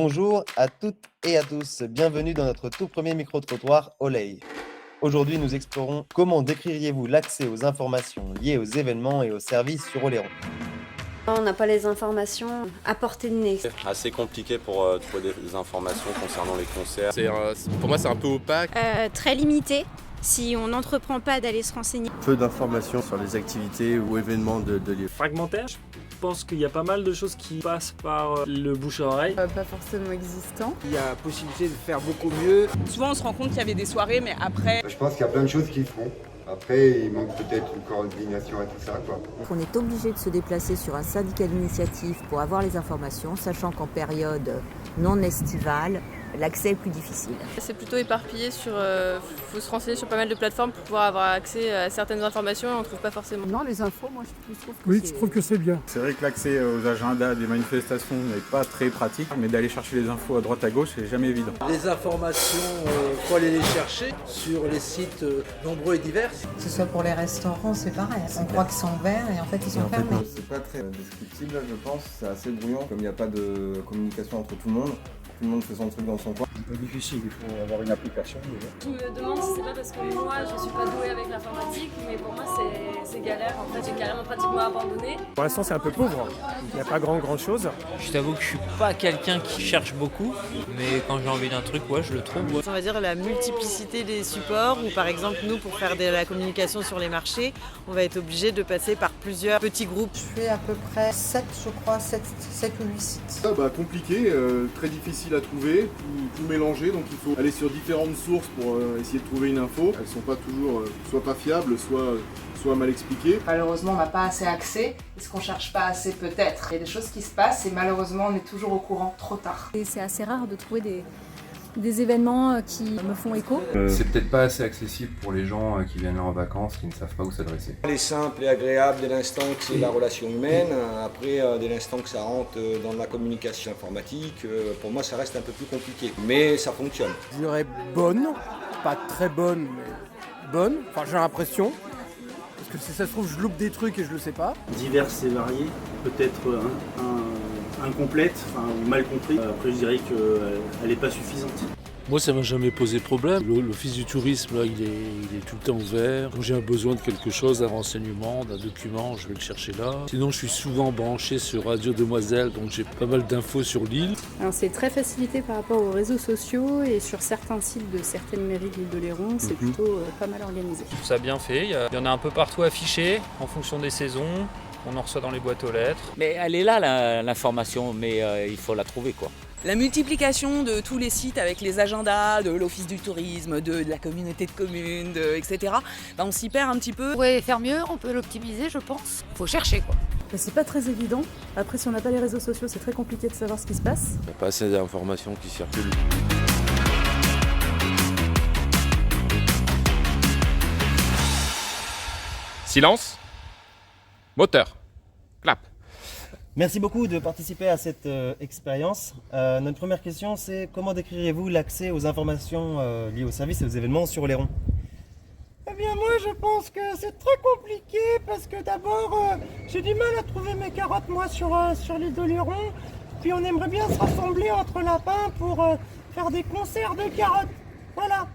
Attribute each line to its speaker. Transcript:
Speaker 1: Bonjour à toutes et à tous, bienvenue dans notre tout premier micro-trottoir Olay. Aujourd'hui, nous explorons comment décririez-vous l'accès aux informations liées aux événements et aux services sur Oléron.
Speaker 2: On n'a pas les informations à portée de nez.
Speaker 3: C'est assez compliqué pour trouver des informations concernant les concerts.
Speaker 4: Pour moi, c'est un peu opaque.
Speaker 5: Très limité si on n'entreprend pas d'aller se renseigner.
Speaker 6: Peu d'informations sur les activités ou événements de l'île.
Speaker 7: Fragmentaire. Je pense qu'il y a pas mal de choses qui passent par le bouche à oreille.
Speaker 8: Pas forcément existant.
Speaker 9: Il y a possibilité de faire beaucoup mieux.
Speaker 10: Souvent on se rend compte qu'il y avait des soirées, mais après...
Speaker 11: Je pense qu'il y a plein de choses qu'ils font. Après, il manque peut-être une coordination et tout ça, quoi.
Speaker 12: On est obligé de se déplacer sur un syndicat d'initiative pour avoir les informations, sachant qu'en période non estivale, l'accès est plus difficile.
Speaker 13: C'est plutôt éparpillé faut se renseigner sur pas mal de plateformes pour pouvoir avoir accès à certaines informations et on ne trouve pas forcément.
Speaker 8: Non, les infos, moi
Speaker 14: je trouve que c'est bien.
Speaker 15: C'est vrai que l'accès aux agendas des manifestations n'est pas très pratique, mais d'aller chercher les infos à droite à gauche, c'est jamais évident.
Speaker 9: Les informations, faut aller les chercher sur les sites nombreux et divers.
Speaker 16: Que ce soit pour les restaurants, c'est pareil. On croit qu'ils sont ouverts et en fait ils sont fermés.
Speaker 6: C'est pas très descriptible, je pense. C'est assez brouillon, comme il n'y a pas de communication entre tout le monde. Tout le monde fait son truc dans son coin.
Speaker 14: C'est un peu difficile, il faut avoir une application déjà.
Speaker 13: Je me demande si c'est pas parce que moi je suis pas douée avec l'informatique, mais pour moi c'est galère. En fait, j'ai carrément pratiquement abandonné.
Speaker 7: Pour l'instant, c'est un peu pauvre. Il n'y a pas grand chose.
Speaker 17: Je t'avoue que je suis pas quelqu'un qui cherche beaucoup, mais quand j'ai envie d'un truc, ouais, je le trouve.
Speaker 18: On va dire la multiplicité des supports, où par exemple nous, pour faire de la communication sur les marchés, on va être obligé de passer par plusieurs petits groupes.
Speaker 16: Je fais à peu près 7 ou 8 sites.
Speaker 19: Compliqué, très difficile à trouver, tout mélanger, donc il faut aller sur différentes sources pour essayer de trouver une info. Elles sont pas toujours, soit pas fiables, soit mal expliquées.
Speaker 8: Malheureusement, on n'a pas assez accès. Est-ce qu'on cherche pas assez peut-être? Il y a des choses qui se passent et malheureusement, on est toujours au courant trop tard.
Speaker 5: Et c'est assez rare de trouver des événements qui me font écho.
Speaker 20: C'est peut-être pas assez accessible pour les gens qui viennent là en vacances, qui ne savent pas où s'adresser.
Speaker 9: Les simples et agréables dès l'instant que c'est la relation humaine, après dès l'instant que ça rentre dans la communication informatique, pour moi ça reste un peu plus compliqué, mais ça fonctionne.
Speaker 2: Je dirais bonne, pas très bonne, mais bonne, enfin j'ai l'impression. Parce que si ça se trouve je loupe des trucs et je le sais pas.
Speaker 7: Diverses et variées, peut-être incomplète, ou mal compris. Après je dirais qu'elle n'est pas suffisante.
Speaker 14: Moi, ça m'a jamais posé problème. L'office du tourisme, là, il est tout le temps ouvert. Quand j'ai un besoin de quelque chose, d'un renseignement, d'un document, je vais le chercher là. Sinon, je suis souvent branché sur Radio Demoiselle, donc j'ai pas mal d'infos sur l'île.
Speaker 5: Alors, c'est très facilité par rapport aux réseaux sociaux et sur certains sites de certaines mairies de l'île d'Oléron, c'est plutôt pas mal organisé.
Speaker 17: Je trouve ça bien fait. Il y en a un peu partout affiché en fonction des saisons. On en reçoit dans les boîtes aux lettres. Mais elle est là, l'information, mais il faut la trouver, quoi.
Speaker 10: La multiplication de tous les sites avec les agendas de l'office du tourisme, de la communauté de communes, etc. On s'y perd un petit peu.
Speaker 5: On pourrait faire mieux, on peut l'optimiser, je pense. Faut chercher, quoi.
Speaker 8: C'est pas très évident. Après, si on n'a pas les réseaux sociaux, c'est très compliqué de savoir ce qui se passe.
Speaker 3: Il n'y a pas assez d'informations qui circulent.
Speaker 4: Silence. Moteur. Clap.
Speaker 1: Merci beaucoup de participer à cette expérience. Notre première question, c'est comment décririez-vous l'accès aux informations liées aux services et aux événements sur Oléron?
Speaker 2: Eh bien moi je pense que c'est très compliqué parce que d'abord j'ai du mal à trouver mes carottes moi sur l'île d'Oléron. Puis on aimerait bien se rassembler entre lapins pour faire des concerts de carottes. Voilà.